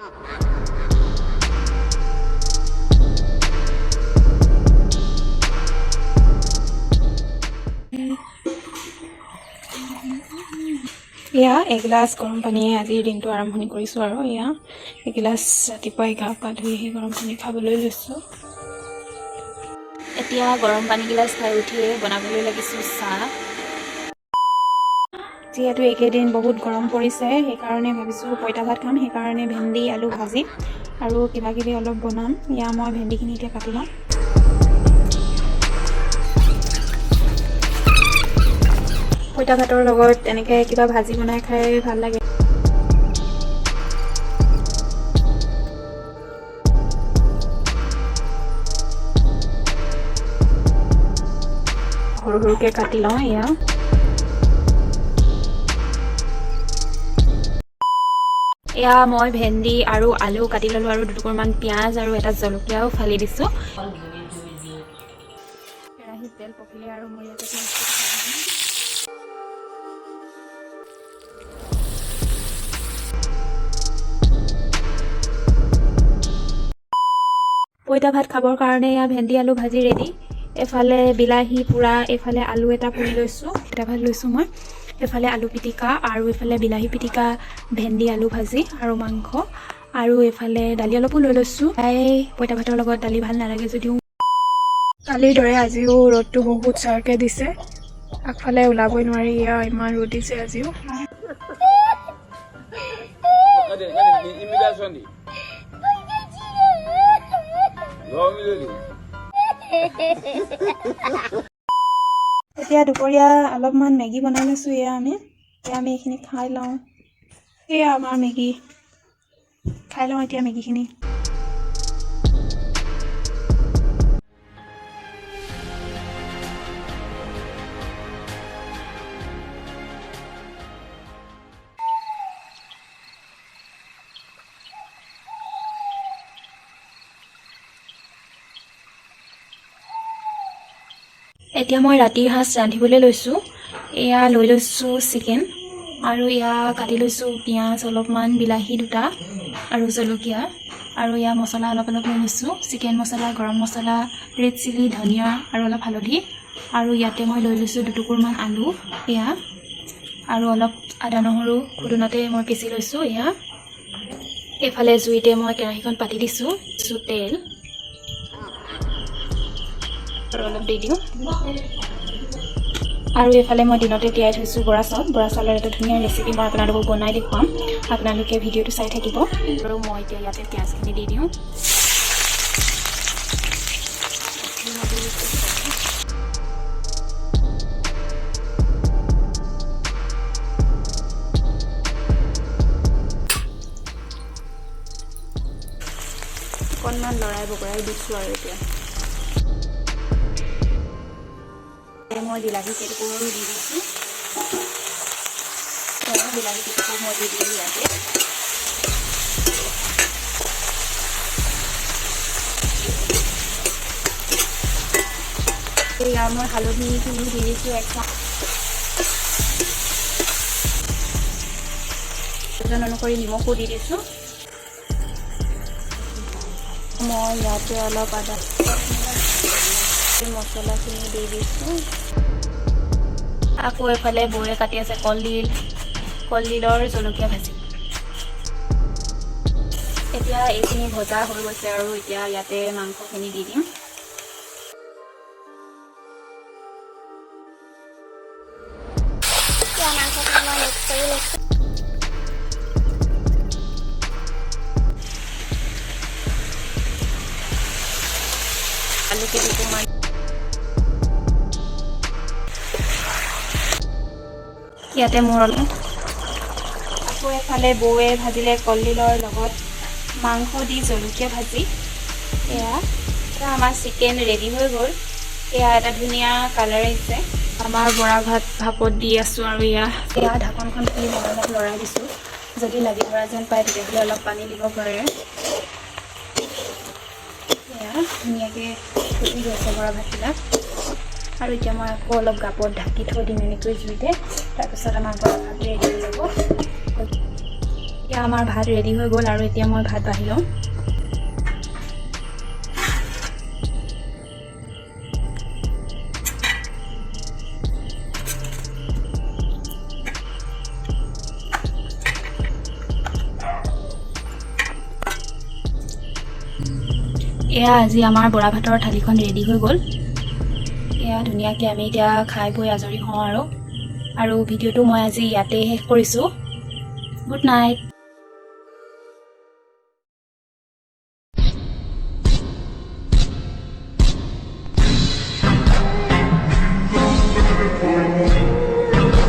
এয়া এগিলাচ গৰম পানীয়ে আজিৰ দিনটো আৰম্ভণি কৰিছোঁ আৰু এয়া এগিলাচ ৰাতিপুৱাই গা পা ধুই সেই গৰম পানী খাবলৈ লৈছোঁ। এতিয়া গৰম পানীগিলাচ খাই উঠিয়ে বনাবলৈ লাগিছোঁ চাহ। যিহেতু এইকেইদিন বহুত গৰম পৰিছে সেইকাৰণে ভাবিছোঁ পঁইতা ভাত খাম, সেইকাৰণে ভেন্দি আলু ভাজি আৰু কিবাকিবি অলপ বনাম। এয়া মই ভেন্দিখিনি এতিয়া কাটি লওঁ। পঁইতা ভাতৰ লগত এনেকৈ কিবা ভাজি বনাই খাই ভাল লাগে। সৰু সৰুকৈ কাটি লওঁ। এয়া মই ভেন্দি আৰু আলু কাটি ল'লোঁ আৰু দুটুকুৰমান পিঁয়াজ আৰু এটা জলকীয়াও ফালি দিছোঁ। কেৰাহীত তেল পকিলে আৰু মই ইয়াতে পঁইতা ভাত খাবৰ কাৰণে এয়া ভেন্দি আলু ভাজি ৰেডি। এফালে বিলাহী পোৰা, এফালে আলু এটা পুৰি লৈছোঁ, পঁইতা ভাত লৈছোঁ মই। এফালে আলু পিটিকা আৰু এফালে বিলাহী পিটিকা, ভেন্দি আলু ভাজি আৰু মাংস, আৰু এফালে দালি অলপো লৈ লৈছোঁ। পঁইতা ভাতৰ লগত দালি ভাল নালাগে যদিও কালিৰ দৰে আজিও ৰ'দটো বহুত চাৰকৈ দিছে, আগফালে ওলাবই নোৱাৰি। ইমান ৰ'দ দিছে আজিও। এতিয়া দুপৰীয়া অলপমান মেগী বনাই লৈছোঁ। আমি এইখিনি খাই লওঁ। এয়া আমাৰ মেগী খাই লওঁ এতিয়া মেগীখিনি। এতিয়া মই ৰাতিৰ সাঁজ ৰান্ধিবলৈ লৈছোঁ। এয়া লৈ লৈছোঁ চিকেন, আৰু এয়া কাটি লৈছোঁ পিঁয়াজ অলপমান, বিলাহী দুটা আৰু জলকীয়া, আৰু এয়া মছলা অলপ লৈ লৈছোঁ। চিকেন মছলা, গৰম মছলা, ৰেড চিলি, ধনিয়া আৰু অলপ হালধি, আৰু ইয়াতে মই লৈ লৈছোঁ দুটুকুৰমান আলু এয়া, আৰু অলপ আদা নহৰু খুদুনতে মই পিচি লৈছোঁ। এইফালে জুইতে মই কেৰাহীখন পাতি দিছোঁ, তেল আৰু অলপ দি দিওঁ। আৰু এইফালে মই দিনতে তিয়াই থৈছোঁ বৰা চাউলৰ এটা ধুনীয়া ৰেচিপি মই আপোনালোকক বনাই দেখুৱাম, আপোনালোকে ভিডিঅ'টো চাই থাকিব। আৰু মই এতিয়া ইয়াতে পিঁয়াজখিনি দি দিওঁ। অকণমান লৰাই বগৰাই দিছোঁ আৰু এতিয়া মই বিলাহী কেইটুকুৰো দি দিছোঁ। বিলাহী কেইটুকুৰ মই দি দিলোঁ ইয়াতে। এয়া মই হালধিখিনি দি দিছোঁ প্ৰয়োজন অনুসৰি নিমখো দি দিছোঁ। মই ইয়াতে অলপ আদা মছলাখিনি দি দিছোঁ। আকৌ এফালে বৌয়ে কাটি আছে কলডিলৰ জলকীয়া ভাজি। এতিয়া এইখিনি ভজা হৈ গৈছে আৰু এতিয়া ইয়াতে মাংসখিনি দি দিম। আলু কেইটুকুৰমান ইয়াতে মোৰ আকৌ এফালে বৌয়ে ভাজিলে কলডিলৰ লগত মাংস দি জলকীয়া ভাজি। এয়া আমাৰ চিকেন ৰেডি হৈ গ'ল। এয়া এটা ধুনীয়া কালাৰ আহিছে। আমাৰ বৰা ভাত ভাপত দি আছোঁ, আৰু এয়া ঢাকনখন খুলি মই অলপ লৰাই দিছোঁ। যদি লাগি ধৰা যেন পায় তেতিয়াহ'লে অলপ পানী দিব পাৰে। এয়া ধুনীয়াকৈ ফুটি গৈছে বৰা ভাতবিলাক, আৰু এতিয়া মই আকৌ অলপ গাপত ঢাকি থৈ দিম এনেকৈ জুইতে। তাৰপিছত আমাৰ বৰা ভাত ৰেডি হৈ যাব। এয়া আমাৰ ভাত ৰেডি হৈ গ'ল আৰু এতিয়া মই ভাত বাঢ়ি লওঁ। এয়া আজি আমাৰ বৰা ভাতৰ থালিখন ৰেডি হৈ গ'ল। এয়া ধুনীয়াকৈ আমি এতিয়া খাই বৈ আজৰি হওঁ আৰু ভিডিঅ'টো মই আজি ইয়াতে শেষ কৰিছোঁ। Good night.